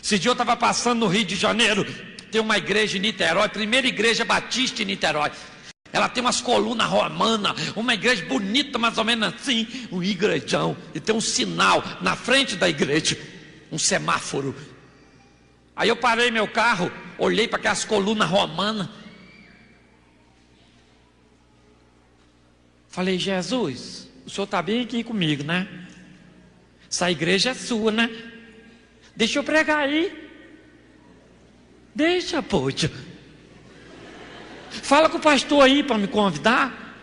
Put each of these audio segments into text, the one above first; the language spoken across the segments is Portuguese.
Esse dia eu estava passando no Rio de Janeiro, tem uma igreja em Niterói, primeira igreja batista em Niterói. Ela tem umas colunas romanas, uma igreja bonita, mais ou menos assim, um igrejão. E tem um sinal na frente da igreja, um semáforo. Aí eu parei meu carro, olhei para aquelas colunas romanas. Falei, Jesus, o senhor está bem aqui comigo, né? Essa igreja é sua, né? Deixa eu pregar aí. Deixa, poxa. Fala com o pastor aí para me convidar.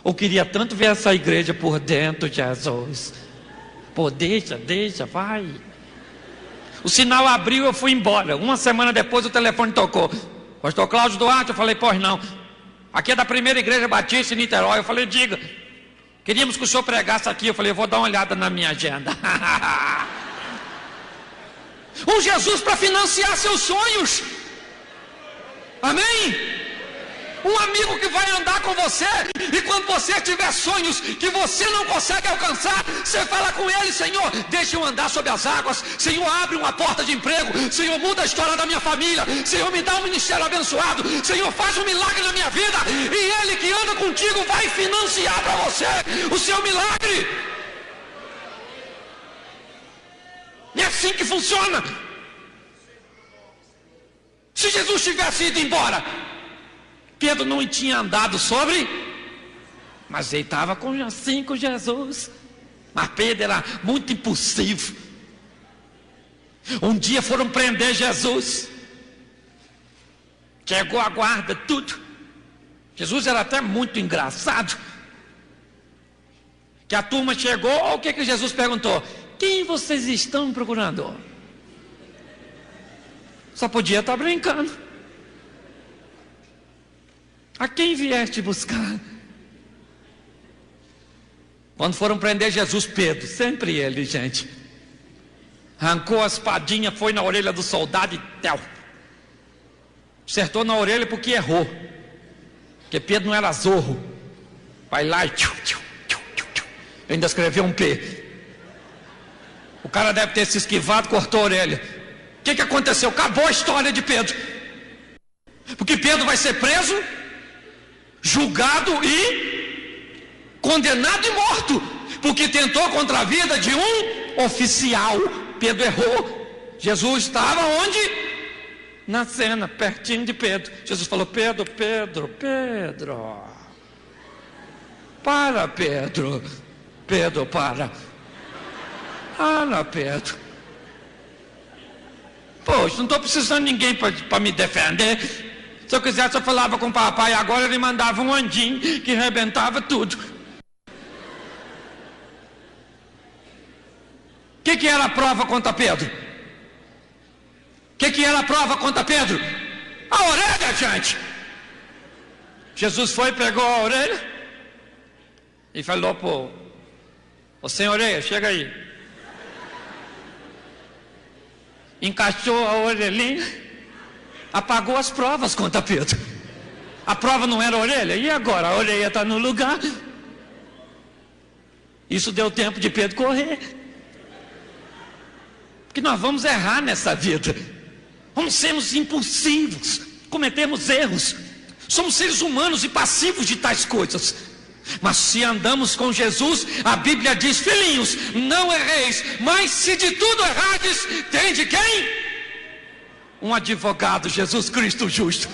Eu queria tanto ver essa igreja por dentro, Jesus. Pô, deixa, vai. O sinal abriu, eu fui embora. Uma semana depois o telefone tocou. Pastor Cláudio Duarte, eu falei, pois não. Aqui é da primeira igreja batista em Niterói. Eu falei, diga. Queríamos que o senhor pregasse aqui. Eu falei, vou dar uma olhada na minha agenda. Um Jesus para financiar seus sonhos. Amém? Um amigo que vai andar com você. E quando você tiver sonhos que você não consegue alcançar, você fala com ele, Senhor, deixa eu andar sobre as águas. Senhor, abre uma porta de emprego. Senhor, muda a história da minha família. Senhor, me dá um ministério abençoado. Senhor, faz um milagre na minha vida. E ele que anda contigo vai financiar para você o seu milagre. É assim que funciona. Se Jesus tivesse ido embora, Pedro não tinha andado sobre, mas ele estava assim com Jesus. Mas Pedro era muito impulsivo. Um dia foram prender Jesus. Chegou a guarda, tudo. Jesus era até muito engraçado. Que a turma chegou, o que Jesus perguntou? Quem vocês estão procurando? Só podia estar brincando. A quem vieste buscar? Quando foram prender Jesus, Pedro, sempre ele, gente, arrancou a espadinha, foi na orelha do soldado e tel. Acertou na orelha porque errou. Porque Pedro não era zorro. Vai lá e ainda escreveu um P. O cara deve ter se esquivado, cortou a orelha. O que aconteceu? Acabou a história de Pedro. Porque Pedro vai ser preso, julgado e condenado e morto, porque tentou contra a vida de um oficial. Pedro errou. Jesus estava onde? Na cena, pertinho de Pedro. Jesus falou, Pedro, para, Pedro, para. Pedro. Poxa, não estou precisando de ninguém para me defender. Se eu quisesse, eu falava com o papai. Agora ele mandava um anjinho que arrebentava tudo. O que era a prova contra Pedro? O que era a prova contra Pedro? A orelha, gente. Jesus foi, pegou a orelha e falou, ô sem orelha, chega aí. Encaixou a orelhinha, apagou as provas contra Pedro. A prova não era a orelha, e agora? A orelha está no lugar. Isso deu tempo de Pedro correr. Porque nós vamos errar nessa vida. Vamos sermos impulsivos, cometemos erros. Somos seres humanos e passivos de tais coisas. Mas se andamos com Jesus, a Bíblia diz, filhinhos, não erreis, mas se de tudo errades, tem de quem? Um advogado, Jesus Cristo justo.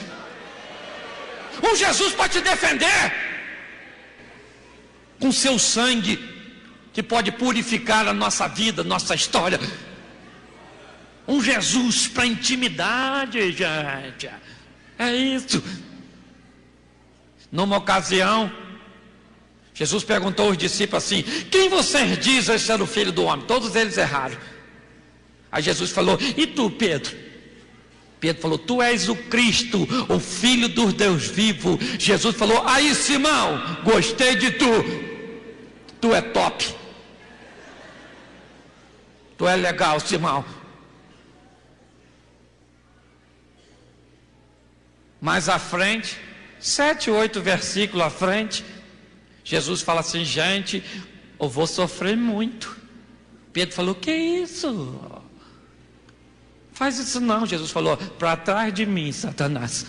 Um Jesus para te defender, com seu sangue, que pode purificar a nossa vida, nossa história. Um Jesus para intimidade, gente. É isso. Numa ocasião, Jesus perguntou aos discípulos assim, quem vocês dizem ser o filho do homem? Todos eles erraram. Aí Jesus falou, e tu, Pedro? Pedro falou, tu és o Cristo, o Filho do Deus vivo. Jesus falou, aí Simão, gostei de tu. Tu é top. Tu é legal, Simão. Mais à frente, 7, 8 versículos à frente, Jesus fala assim, gente, eu vou sofrer muito. Pedro falou, que isso? Faz isso não, Jesus falou, para trás de mim, Satanás.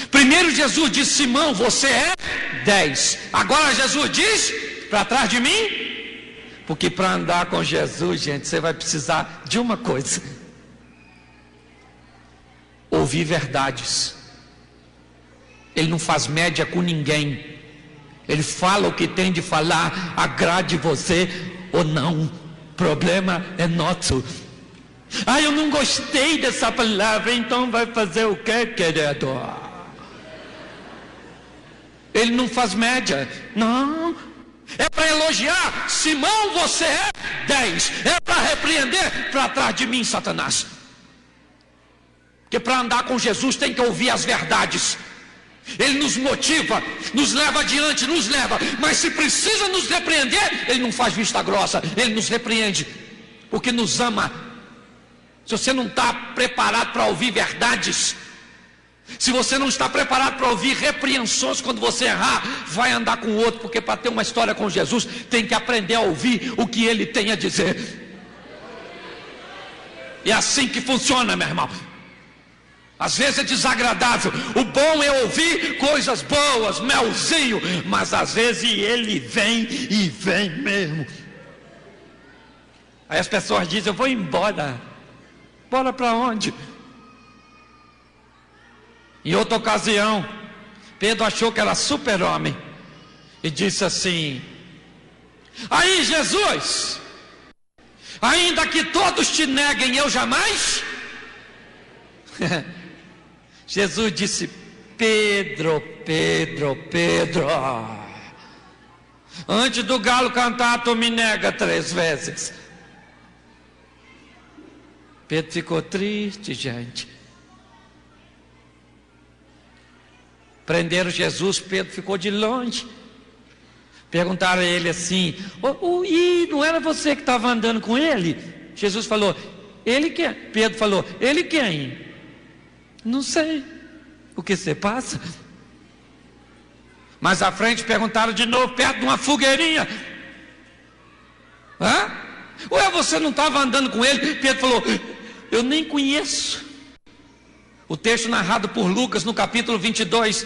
Primeiro Jesus disse, Simão, você é 10. Agora Jesus diz, para trás de mim. Porque para andar com Jesus, gente, você vai precisar de uma coisa: ouvir verdades. Ele não faz média com ninguém. Ele fala o que tem de falar, agrade você ou não. O problema é nosso. Ah, eu não gostei dessa palavra, então vai fazer o que, querido? Ele não faz média, não. É para elogiar, Simão, você é 10. É para repreender, para trás de mim, Satanás. Porque para andar com Jesus tem que ouvir as verdades. Ele nos motiva, nos leva adiante, nos leva. Mas se precisa nos repreender, Ele não faz vista grossa. Ele nos repreende, porque nos ama. Se você não está preparado para ouvir verdades, se você não está preparado para ouvir repreensões quando você errar, vai andar com o outro. Porque para ter uma história com Jesus, tem que aprender a ouvir o que Ele tem a dizer. É assim que funciona, meu irmão. Às vezes é desagradável. O bom é ouvir coisas boas, melzinho. Mas às vezes ele vem e vem mesmo. Aí as pessoas dizem, eu vou embora. Bora para onde? Em outra ocasião, Pedro achou que era super-homem e disse assim: aí Jesus, ainda que todos te neguem, eu jamais. Jesus disse: Pedro, Pedro, Pedro, antes do galo cantar, tu me nega 3 vezes. Pedro ficou triste, gente. Prenderam Jesus, Pedro ficou de longe. Perguntaram a ele assim: e não era você que estava andando com ele? Jesus falou: ele quem? Pedro falou: ele quem? Não sei. O que você passa? Mais à frente perguntaram de novo, perto de uma fogueirinha: hã? Ué, você não estava andando com ele? Pedro falou: eu nem conheço. O texto narrado por Lucas no capítulo 22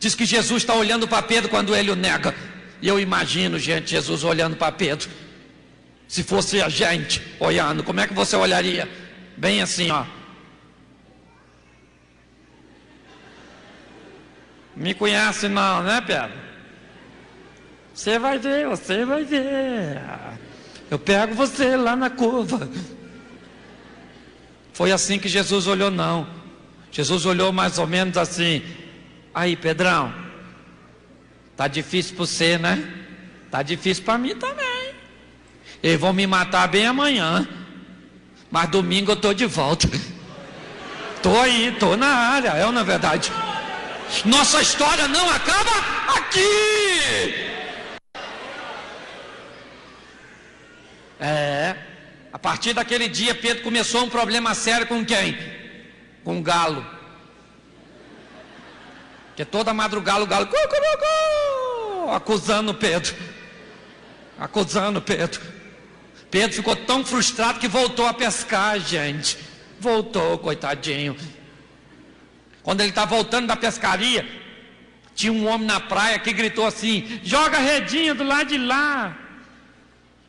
diz que Jesus está olhando para Pedro quando ele o nega. E eu imagino, gente, Jesus olhando para Pedro. Se fosse a gente olhando, como é que você olharia? Bem assim, ó. Me conhece não, né, Pedro? Você vai ver, você vai ver. Eu pego você lá na curva. Foi assim que Jesus olhou, não. Jesus olhou mais ou menos assim: aí, Pedrão, tá difícil para você, né? Tá difícil para mim também. Eles vão me matar bem amanhã, mas domingo eu tô de volta. Tô aí, tô na área, é ou não é verdade? Nossa história não acaba aqui. A partir daquele dia, Pedro começou um problema sério com quem? Com o galo. Porque toda madrugada o galo acusando Pedro. Acusando Pedro. Pedro ficou tão frustrado que voltou a pescar, gente. Voltou, coitadinho. Quando ele está voltando da pescaria, tinha um homem na praia que gritou assim: joga a redinha do lado de lá.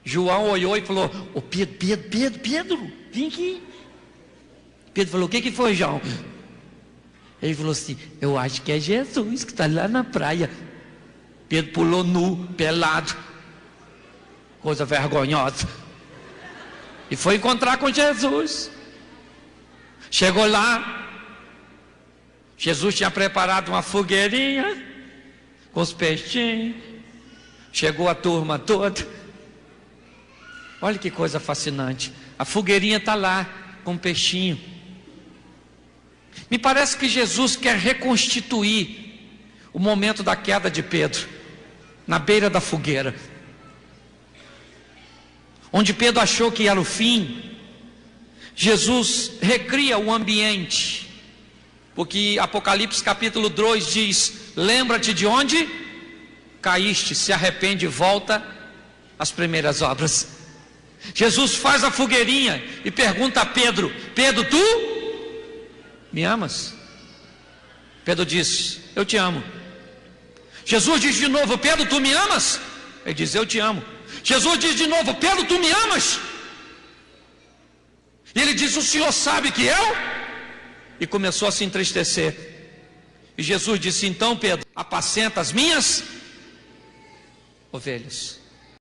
João olhou e falou: ô Pedro, vem aqui. Pedro falou: o que foi, João? Ele falou assim: eu acho que é Jesus que está lá na praia. Pedro pulou nu, pelado, coisa vergonhosa, e foi encontrar com Jesus. Chegou lá, Jesus tinha preparado uma fogueirinha com os peixinhos. Chegou a turma toda. Olha que coisa fascinante. A fogueirinha está lá com peixinho. Me parece que Jesus quer reconstituir o momento da queda de Pedro, na beira da fogueira, onde Pedro achou que era o fim. Jesus recria o ambiente, porque Apocalipse capítulo 2 diz: lembra-te de onde caíste, se arrepende e volta às primeiras obras. Jesus faz a fogueirinha e pergunta a Pedro: Pedro, tu me amas? Pedro diz: eu te amo. Jesus diz de novo: Pedro, tu me amas? Ele diz: eu te amo. Jesus diz de novo: Pedro, tu me amas? E ele diz: o Senhor sabe que eu? E começou a se entristecer. E Jesus disse: então, Pedro, apacenta as minhas ovelhas.